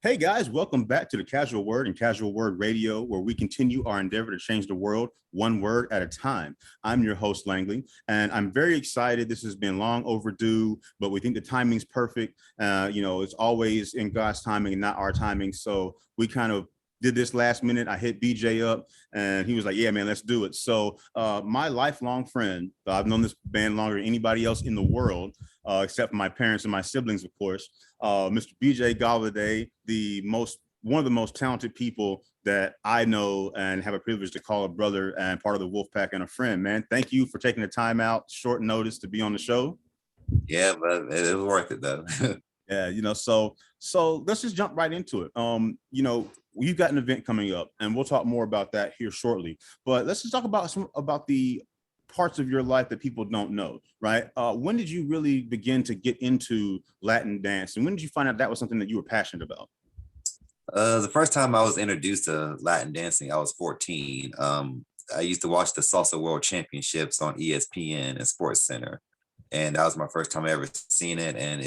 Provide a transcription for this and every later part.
Hey guys, welcome back to the Casual Word and Casual Word Radio, where we continue our endeavor to change the world one word at a time. I'm your host, Langley, and I'm very excited. This has been long overdue, but we think the timing's perfect. It's always in God's timing and not our timing. So we kind of did this last minute. I hit BJ up and he was like, yeah, man, let's do it. So my lifelong friend, I've known this band longer than anybody else in the world, except for my parents and my siblings, of course. Mr. BJ Goliday, one of the most talented people that I know and have a privilege to call a brother and part of the Wolf Pack and a friend, man. Thank you for taking the time out, short notice to be on the show. Yeah, but it was worth it though. Yeah, so let's just jump right into it. We've got an event coming up and we'll talk more about that here shortly. But let's just talk about the parts of your life that people don't know, right? When did you really begin to get into Latin dance, and when did you find out that was something that you were passionate about? The first time I was introduced to Latin dancing, I was 14. I used to watch the Salsa World Championships on ESPN and Sports Center. And that was my first time I ever seen it. And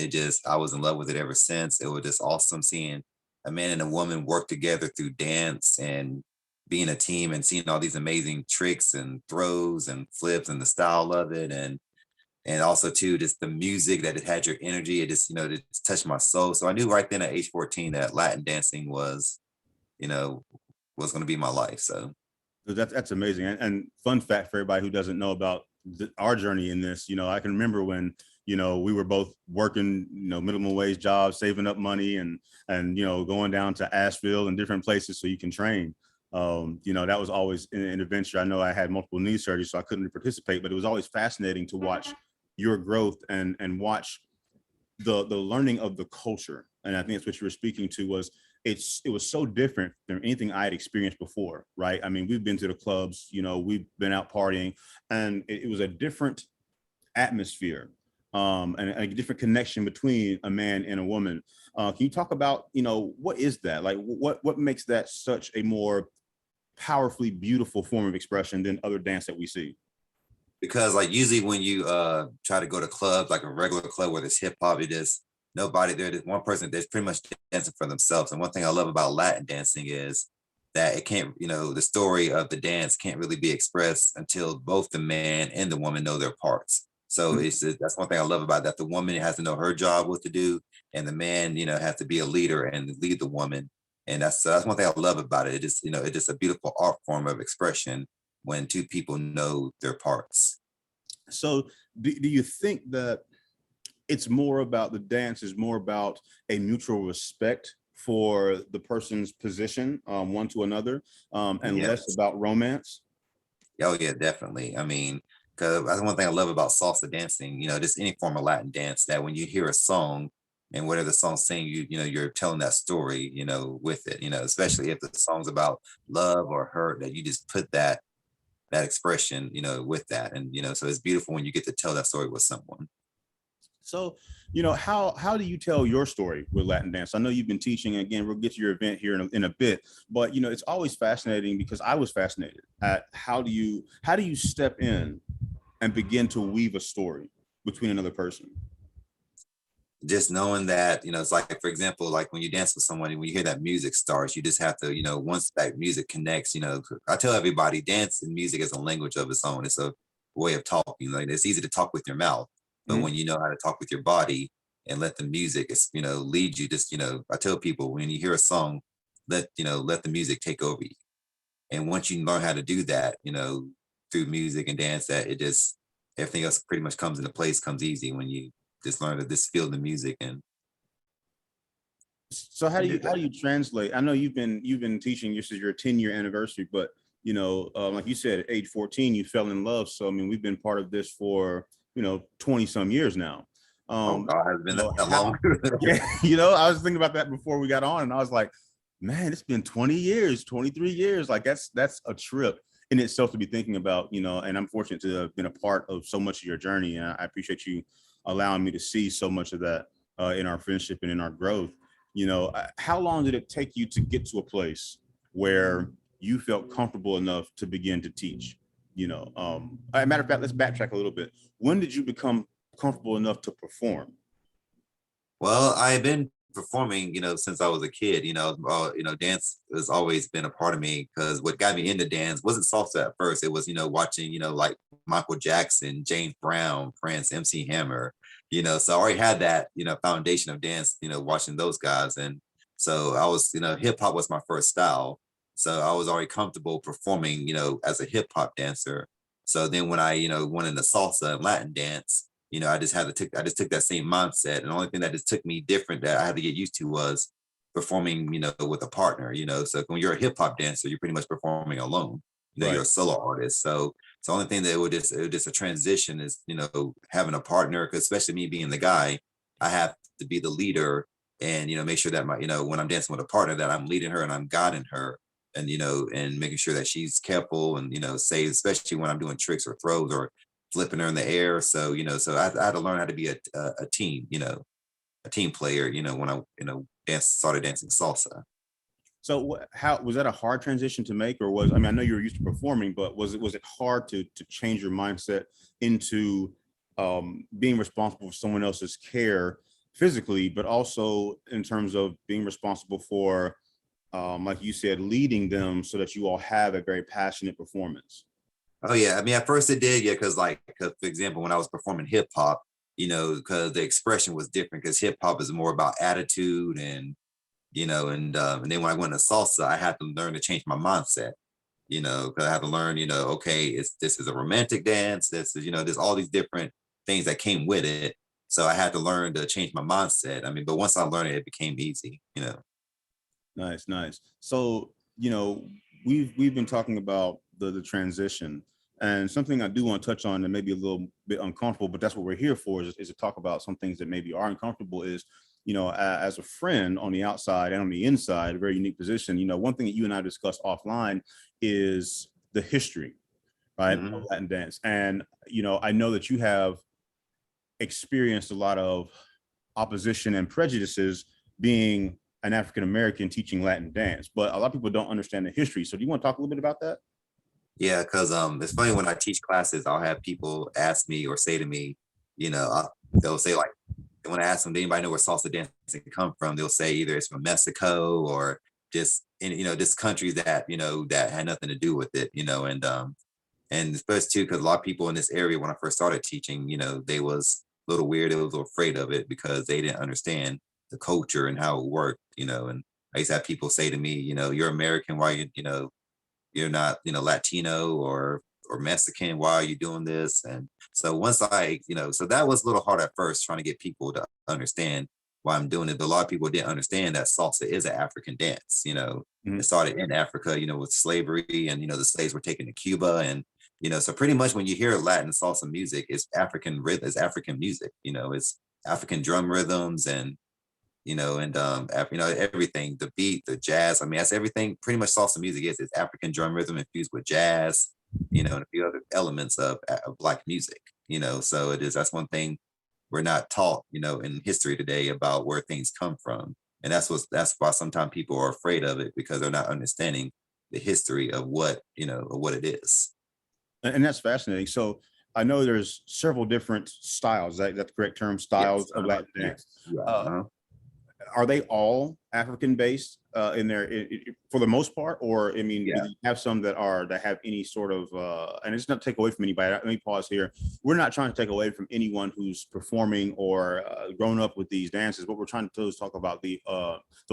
I was in love with it ever since. It was just awesome seeing a man and a woman work together through dance and being a team and seeing all these amazing tricks and throws and flips and the style of it. And also too just the music that it had, your energy, it just touched my soul. So I knew right then at age 14 that Latin dancing you know was going to be my life. So That's amazing. And fun fact for everybody who doesn't know about our journey in this, I can remember when we were both working minimum wage jobs, saving up money, and going down to Asheville and different places so you can train. That was always an adventure. I know I had multiple knee surgeries, so I couldn't participate, but it was always fascinating to watch your growth and watch the learning of the culture. And I think that's what you were speaking to. It was so different than anything I had experienced before, right? I mean, we've been to the clubs, we've been out partying, and it was a different atmosphere, and a different connection between a man and a woman. Can you talk about, what is that? Like, what makes that such a more powerfully beautiful form of expression than other dance that we see? because like usually when you try to go to clubs, like a regular club where there's hip hop, it is nobody there. There's one person that's pretty much dancing for themselves. And one thing I love about Latin dancing is that it can't, the story of the dance can't really be expressed until both the man and the woman know their parts. So that's one thing I love about that. The woman has to know her job, what to do, and the man, has to be a leader and lead the woman. And that's one thing I love about it. It's just a beautiful art form of expression when two people know their parts. So do you think that it's more about the dance is more about a mutual respect for the person's position, one to another, and less Yes. about romance? Oh yeah, definitely. I mean, because that's one thing I love about salsa dancing. Just any form of Latin dance. That when you hear a song, and whatever the song's saying, you're telling that story, with it. Especially if the song's about love or hurt, that you just put that expression, with that, and so it's beautiful when you get to tell that story with someone. So, how do you tell your story with Latin dance? I know you've been teaching. Again, we'll get to your event here in a bit, but it's always fascinating because I was fascinated at how do you step in and begin to weave a story between another person. Just knowing that, it's like, for example, like when you dance with someone and when you hear that music starts, you just have to, once that music connects, I tell everybody dance and music is a language of its own. It's a way of talking. Like it's easy to talk with your mouth, but Mhm. when you know how to talk with your body and let the music, lead you, just, I tell people when you hear a song, let the music take over you. And once you learn how to do that, through music and dance, that it just, everything else pretty much comes into place, comes easy when you just learn to just feel the music So how do and you do how that. do you translate? I know you've been teaching. This is your 10-year anniversary, but like you said, at age 14, you fell in love. So I mean, we've been part of this for 20 some years now. Oh Um, God, has it been that long? how? Yeah, I was thinking about that before we got on, and I was like, man, it's been 20 years, 23 years. Like that's a trip in itself to be thinking about. And I'm fortunate to have been a part of so much of your journey, and I appreciate you allowing me to see so much of that in our friendship and in our growth. How long did it take you to get to a place where you felt comfortable enough to begin to teach? As a matter of fact, let's backtrack a little bit. When did you become comfortable enough to perform? Well, I've been performing, since I was a kid, dance has always been a part of me because what got me into dance wasn't salsa at first. It was, watching, like Michael Jackson, James Brown, Prince, MC Hammer, so I already had that, foundation of dance, watching those guys. And so I was, hip hop was my first style. So I was already comfortable performing, as a hip hop dancer. So then when I, went into salsa and Latin dance, I just took that same mindset. And the only thing that just took me different that I had to get used to was performing, with a partner, So when you're a hip hop dancer, you're pretty much performing alone. You're Right. a solo artist. So it's the only thing that it would just a transition is, having a partner, because especially me being the guy, I have to be the leader and, make sure that when I'm dancing with a partner, that I'm leading her and I'm guiding her and, and making sure that she's careful and, safe, especially when I'm doing tricks or throws or flipping her in the air. So, I had to learn how to be a team, a team player, when I, started dancing salsa. So how was that a hard transition to make, or was, I mean, I know you were used to performing, but was it hard to change your mindset into being responsible for someone else's care physically, but also in terms of being responsible for, like you said, leading them so that you all have a very passionate performance? Oh yeah, I mean, at first it did, yeah, because for example, when I was performing hip hop, because the expression was different, because hip hop is more about attitude and and then when I went to salsa, I had to learn to change my mindset, because I had to learn, okay, this is a romantic dance, this is, there's all these different things that came with it. So I had to learn to change my mindset. I mean, but once I learned it, it became easy. Nice, nice. So, we've been talking about the transition, and something I do want to touch on that may be a little bit uncomfortable, but that's what we're here for, is to talk about some things that maybe are uncomfortable. Is, as a friend on the outside and on the inside, a very unique position. One thing that you and I discussed offline is the history, right, of Hmm. Latin dance. And, I know that you have experienced a lot of opposition and prejudices being an African American teaching Latin dance, but a lot of people don't understand the history. So do you want to talk a little bit about that? Yeah, because it's funny when I teach classes, I'll have people ask me or say to me, they'll say like, when I ask them, "Does anybody know where salsa dancing come from?" They'll say either it's from Mexico or just in just countries that that had nothing to do with it, and especially too because a lot of people in this area when I first started teaching, they was a little weird, they was a little afraid of it because they didn't understand the culture and how it worked, and I used to have people say to me, "You're American, why you're not, Latino or Mexican. Why are you doing this?" And so once so that was a little hard at first trying to get people to understand why I'm doing it. But a lot of people didn't understand that salsa is an African dance. It Mhm. started in Africa, with slavery and, the slaves were taken to Cuba. And, so pretty much when you hear Latin salsa music, it's African rhythm, it's African music, it's African drum rhythms and everything, the beat, the jazz. I mean, that's everything. Pretty much salsa music is it's African drum rhythm infused with jazz, and a few other elements of Black music. So it is. That's one thing we're not taught, in history today about where things come from, and that's why sometimes people are afraid of it because they're not understanding the history of what it is. And that's fascinating. So I know there's several different styles. That's the correct term, Yes. styles of Latin Yeah. dance. Yeah. Uh, are they all African based in there for the most part, or I mean, do Yeah. you have some that have any sort of and it's not to take away from anybody. Let me pause here. We're not trying to take away from anyone who's performing or grown up with these dances. What we're trying to do is talk about the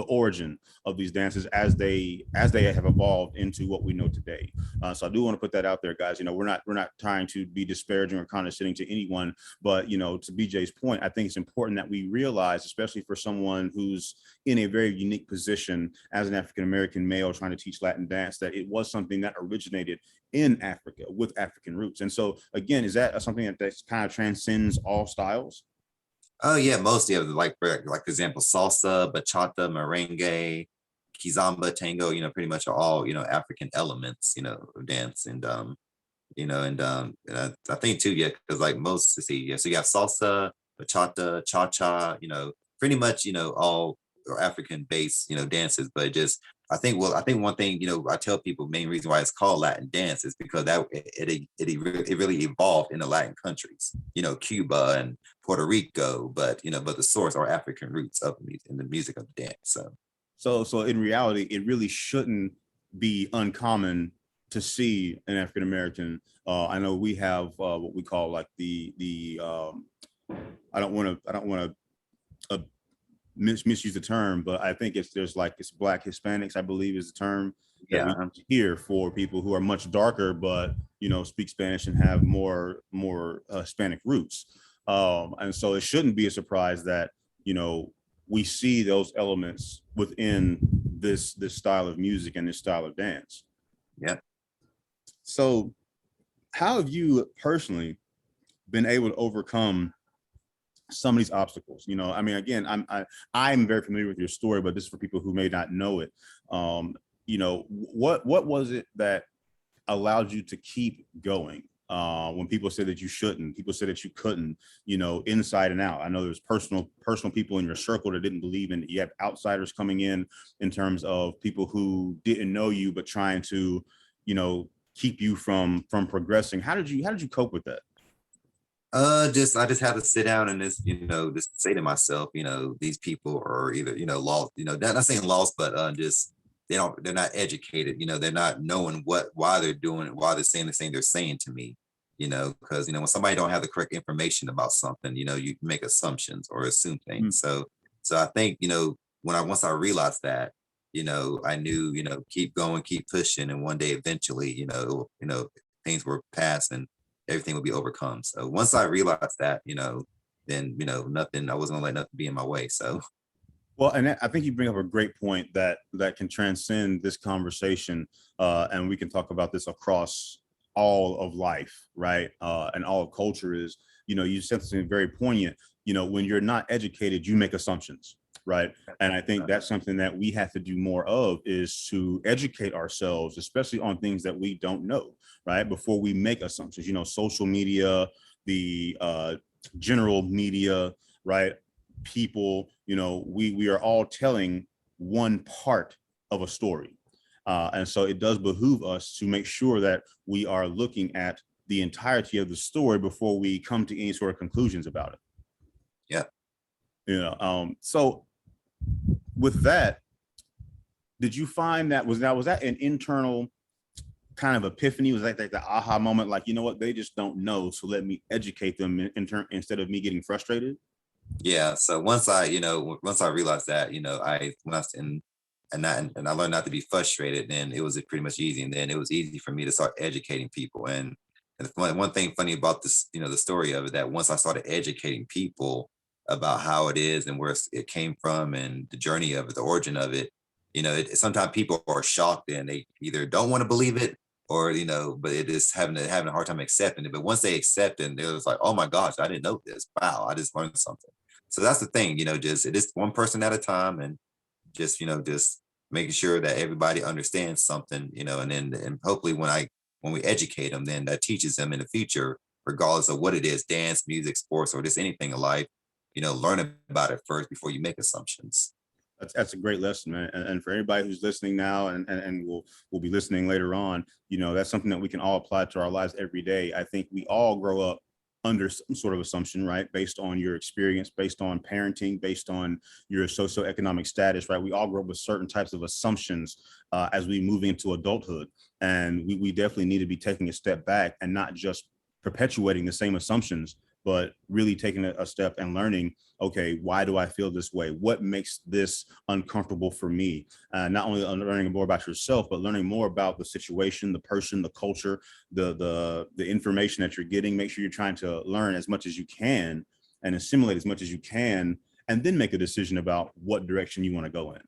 origin of these dances as they have evolved into what we know today. So I do want to put that out there, guys. We're not trying to be disparaging or condescending to anyone, but to BJ's point, I think it's important that we realize, especially for someone who's in a very unique position as an African American male trying to teach Latin dance, that it was something that originated in Africa with African roots. And so, again, is that something that kind of transcends all styles? Oh yeah, mostly of for example, salsa, bachata, merengue, kizomba, tango. Pretty much are all African elements. Of dance, and I think too, yeah, because like most, let's see, yeah, so you have salsa, bachata, cha cha. Pretty much all are African based dances, but just I think one thing, I tell people main reason why it's called Latin dance is because that it really evolved in the Latin countries, Cuba and Puerto Rico, but but the source are African roots of in the music of the dance. So in reality, it really shouldn't be uncommon to see an African American. I know we have what we call like the I don't want to misuse the term, but I think it's Black Hispanics, I believe is the term that we hear for people who are much darker, but speak Spanish and have more Hispanic roots. And so it shouldn't be a surprise that we see those elements within this style of music and this style of dance. Yeah. So how have you personally been able to overcome some of these obstacles? I mean, again, I'm very familiar with your story, but this is for people who may not know it. What was it that allowed you to keep going when people said that you shouldn't, people said that you couldn't, inside and out? I know there's personal people in your circle that didn't believe in it. You have outsiders coming in terms of people who didn't know you but trying to keep you from progressing. How did you cope with that? I just had to sit down and just say to myself, these people are either, lost, not saying lost, but just they're not educated, they're not knowing why they're doing it, why they're saying the thing they're saying to me, because when somebody don't have the correct information about something, you make assumptions or assume things. So I think, once I realized that, I knew, keep going, keep pushing, and one day eventually, things were passed and everything will be overcome. So once I realized that, then nothing, I wasn't gonna let nothing be in my way. So well, and I think you bring up a great point that can transcend this conversation, and we can talk about this across all of life, right? And all of culture is, you said something very poignant. When you're not educated, you make assumptions, right? And I think that's something that we have to do more of, is to educate ourselves, especially on things that we don't know, right? Before we make assumptions. Social media, the general media, right? People, we are all telling one part of a story. And so it does behoove us to make sure that we are looking at the entirety of the story before we come to any sort of conclusions about it. Yeah. So with that, did you find that was that an internal kind of epiphany? Was that like the aha moment, like, what, they just don't know, so let me educate them instead of me getting frustrated? Yeah. So once I realized that, I when I and I learned not to be frustrated, then it was pretty much easy. And then it was easy for me to start educating people. And one thing funny about this, the story of it, that once I started educating people about how it is and where it came from and the journey of it, the origin of it, sometimes people are shocked and they either don't want to believe it, or but it is having a hard time accepting it. But once they accept it, they're just like, oh my gosh, I didn't know this. Wow, I just learned something. So that's the thing, just it is one person at a time, and just making sure that everybody understands something, and hopefully when we educate them, then that teaches them in the future, regardless of what it is, dance, music, sports, or just anything in life, learn about it first before you make assumptions. That's a great lesson, man. And for anybody who's listening now and will be listening later on, that's something that we can all apply to our lives every day. I think we all grow up under some sort of assumption, right? Based on your experience, based on parenting, based on your socioeconomic status, right? We all grow up with certain types of assumptions as we move into adulthood. And we definitely need to be taking a step back and not just perpetuating the same assumptions, but really taking a step and learning, okay, why do I feel this way? What makes this uncomfortable for me? Not only learning more about yourself, but learning more about the situation, the person, the culture, the information that you're getting. Make sure you're trying to learn as much as you can and assimilate as much as you can, and then make a decision about what direction you want to go in.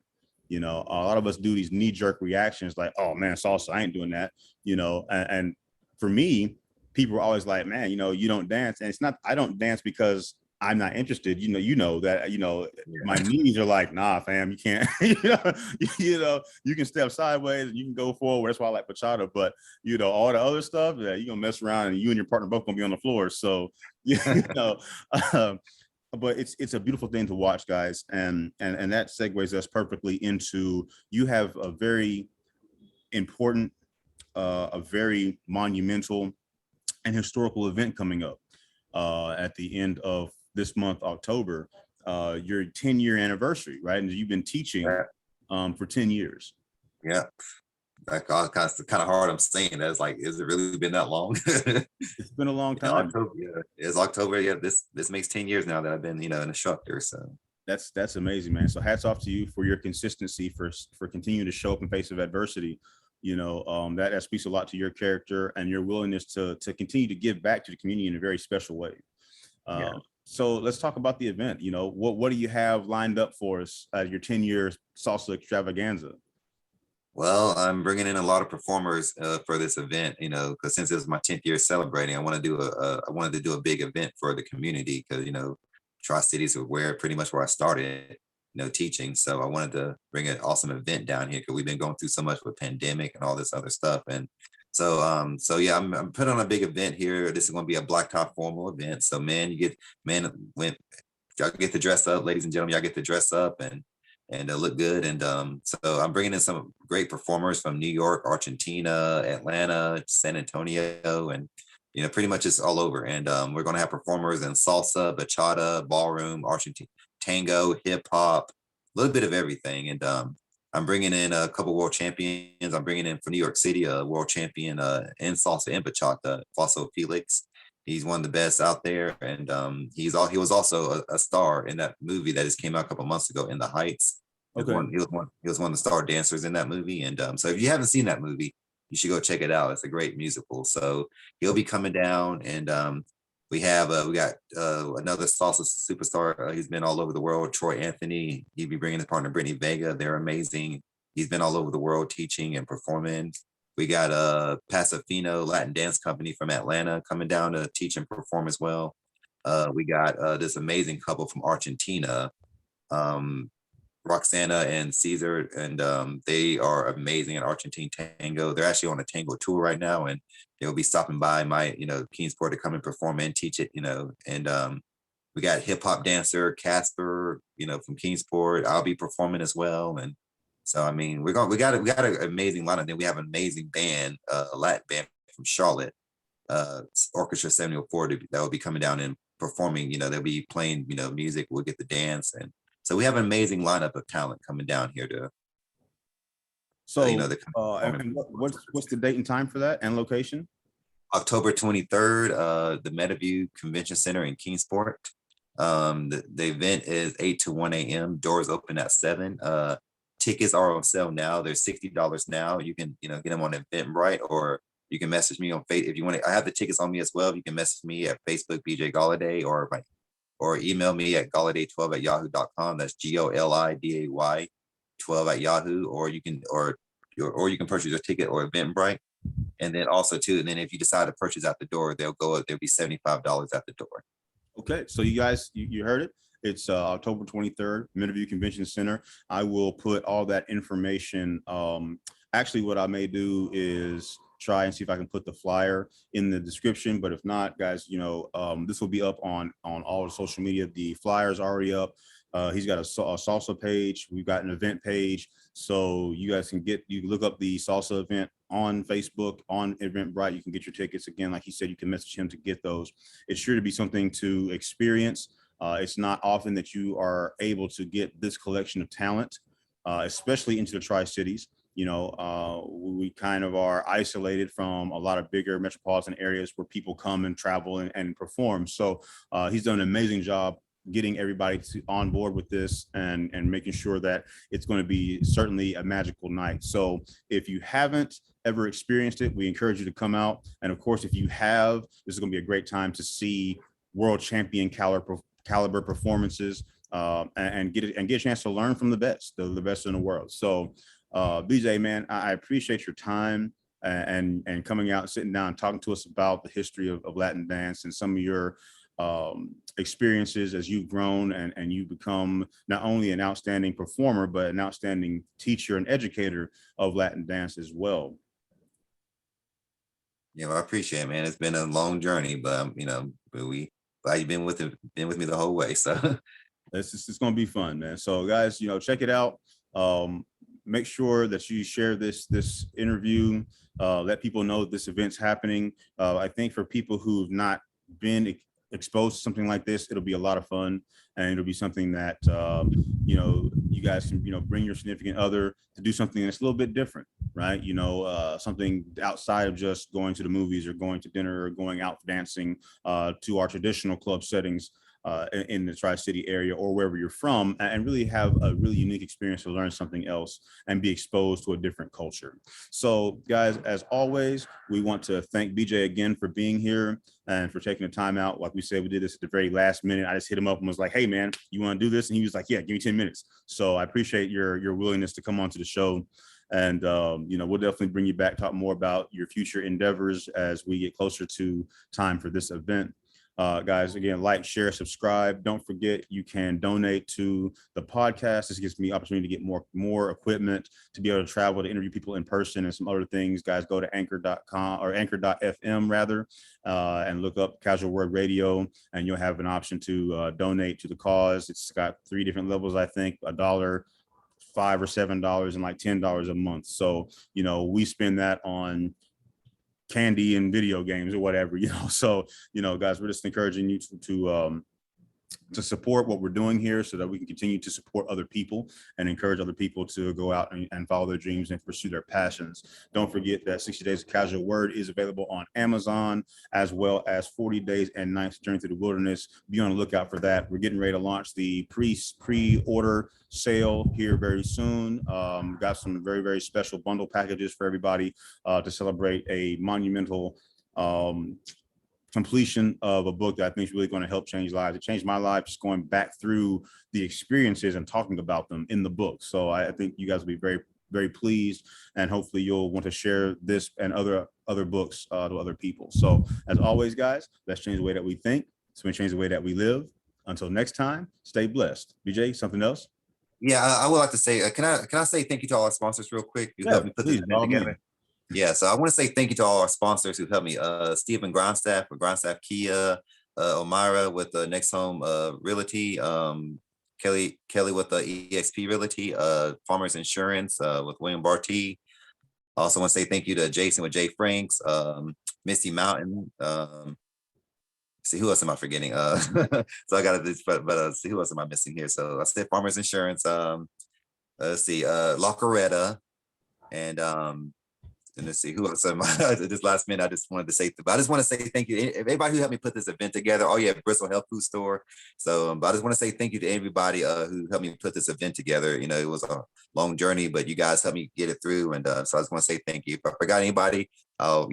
A lot of us do these knee-jerk reactions like, oh man, salsa, I ain't doing that. And for me, people are always like, man, you don't dance. And it's not, I don't dance because I'm not interested. That, my knees are like, nah, fam, you can't, you can step sideways and you can go forward. That's why I like bachata. But, all the other stuff, yeah, you're going to mess around and you and your partner both going to be on the floor. So, um, but it's a beautiful thing to watch, guys, and that segues us perfectly into, you have a very important, a very monumental and historical event coming up at the end of this month, October, your 10-year anniversary, right? And you've been teaching Yeah. for 10 years. Yeah. Like kind of hard. I'm saying that. It's like, is it really been that long? It's been a long Yeah, time. October. Yeah, it's October. Yeah, this makes 10 years now that I've been, an instructor. So That's amazing, man. So hats off to you for your consistency, for continuing to show up in face of adversity. That speaks a lot to your character and your willingness to continue to give back to the community in a very special way. yeah. So let's talk about the event. What do you have lined up for us at your 10-year salsa extravaganza? Well, I'm bringing in a lot of performers for this event, because since it's my 10th year celebrating, I wanted to do a big event for the community because, Tri-Cities are pretty much where I started, teaching. So I wanted to bring an awesome event down here because we've been going through so much with pandemic and all this other stuff. And so yeah, I'm putting on a big event here. This is going to be a blacktop formal event. So when y'all get to dress up, ladies and gentlemen, y'all get to dress up and look good. And so I'm bringing in some great performers from New York, Argentina, Atlanta, San Antonio, and pretty much it's all over. And we're going to have performers in salsa, bachata, ballroom, Argentine, tango, hip hop, a little bit of everything. And I'm bringing in a couple world champions. I'm bringing in from New York City a world champion in salsa and bachata, Faso Felix. He's one of the best out there, and he was also a star in that movie that just came out a couple months ago, In the Heights. Okay. He was one of the star dancers in that movie, and so if you haven't seen that movie, you should go check it out. It's a great musical. So he'll be coming down, and we got another salsa superstar. He's been all over the world. Troy Anthony. He'll be bringing his partner Brittany Vega. They're amazing. He's been all over the world teaching and performing. We got a Pasofino Latin dance company from Atlanta coming down to teach and perform as well. We got this amazing couple from Argentina, um, Roxana and Caesar, and they are amazing at Argentine tango. They're actually on a tango tour right now, and they'll be stopping by my, Kingsport to come and perform and teach it, and we got hip hop dancer Casper, from Kingsport. I'll be performing as well, and so I mean, we got an amazing lineup. Then we have an amazing band, a Latin band from Charlotte, Orchestra 704, that will be coming down and performing. They'll be playing, music. We'll get the dance, and so we have an amazing lineup of talent coming down here to, So, and what's the date and time for that and location? October 23rd, the Meadow Convention Center in Kingsport. The event is 8 to 1 a.m. Doors open at 7. Tickets are on sale now. They're $60 now. You can, get them on Eventbrite, or you can message me on Facebook if you want to. I have the tickets on me as well. You can message me at Facebook, BJ Goliday, or email me at goliday12@yahoo.com. That's Goliday 12 at Yahoo, or you can purchase your ticket or Eventbrite. And then also too, and then if you decide to purchase at the door, there'll be $75 at the door. Okay, so you guys, you heard it. It's October 23rd, Meadow Convention Center. I will put all that information. Actually, what I may do is try and see if I can put the flyer in the description. But if not, guys, this will be up on all the social media. The flyer's already up. He's got a salsa page. We've got an event page. So you guys can look up the salsa event on Facebook, on Eventbrite. You can get your tickets. Again, like he said, you can message him to get those. It's sure to be something to experience. It's not often that you are able to get this collection of talent, especially into the Tri-Cities. We kind of are isolated from a lot of bigger metropolitan areas where people come and travel and perform. So he's done an amazing job getting everybody on board with this and making sure that it's going to be certainly a magical night. So if you haven't ever experienced it, we encourage you to come out. And of course, if you have, this is going to be a great time to see world champion caliber performances and get a chance to learn from the best in the world. So BJ, man, I appreciate your time and coming out, sitting down, talking to us about the history of Latin dance and some of your experiences as you've grown and you become not only an outstanding performer, but an outstanding teacher and educator of Latin dance as well. Yeah, well, I appreciate it, man. It's been a long journey, but glad you've been with me the whole way. So It's going to be fun, man. So guys, check it out. Make sure that you share this interview. Let people know this event's happening. I think for people who've not been exposed to something like this, it'll be a lot of fun, and it'll be something that you guys can bring your significant other to do something that's a little bit different, right? Something outside of just going to the movies or going to dinner or going out dancing to our traditional club settings in the Tri-City area or wherever you're from, and really have a really unique experience to learn something else and be exposed to a different culture. So guys, as always, we want to thank BJ again for being here and for taking the time out. Like we said, we did this at the very last minute. I just hit him up and was like, hey man, you want to do this? And he was like, yeah, give me 10 minutes. So I appreciate your willingness to come onto the show. And, we'll definitely bring you back, talk more about your future endeavors as we get closer to time for this event. Guys, again, like, share, subscribe. Don't forget, you can donate to the podcast. This gives me opportunity to get more equipment to be able to travel, to interview people in person and some other things. Guys, go to anchor.com or anchor.fm rather, and look up Casual Word Radio, and you'll have an option to donate to the cause. It's got 3 different levels, I think, $1, $5 or $7, and like $10 a month. So, we spend that on candy and video games or whatever, so guys, we're just encouraging you to support what we're doing here so that we can continue to support other people and encourage other people to go out and follow their dreams and pursue their passions. Don't forget that 60 Days of Casual Word is available on Amazon, as well as 40 Days and Nights Journey Through the Wilderness. Be on the lookout for that. We're getting ready to launch the pre-order sale here very soon. Got some very, very special bundle packages for everybody to celebrate a monumental completion of a book that I think is really going to help change lives. It changed my life just going back through the experiences and talking about them in the book. So I think you guys will be very, very pleased, and hopefully you'll want to share this and other books to other people. So as always, guys, let's change the way that we think. So we change the way that we live. Until next time, stay blessed. BJ, something else? yeah, I would like to say, can I say thank you to all our sponsors real quick who helped me put this event together? Yeah, so I want to say thank you to all our sponsors who helped me. Stephen Grindstaff with Grindstaff Kia, Omira with the Next Home Realty, Kelly with the EXP Realty, Farmers Insurance with William Barty. I also want to say thank you to Jason with Jay Franks, Misty Mountain. See, who else am I forgetting? So I got to, but see, who else am I missing here? So I said Farmers Insurance. Let's see, La Coretta, and let's see who else. This last minute, I just wanted to say, but I just want to say thank you to everybody who helped me put this event together. Oh yeah, Bristol Health Food Store. So, but I just want to say thank you to everybody who helped me put this event together. It was a long journey, but you guys helped me get it through, and so I just want to say thank you. If I forgot anybody, I'll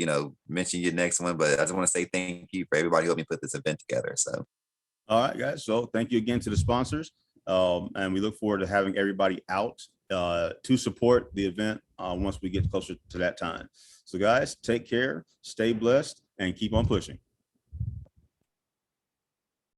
mention your next one. But I just want to say thank you for everybody who helped me put this event together. So, all right, guys. So thank you again to the sponsors, and we look forward to having everybody out to support the event once we get closer to that time. So guys, take care, stay blessed, and keep on pushing.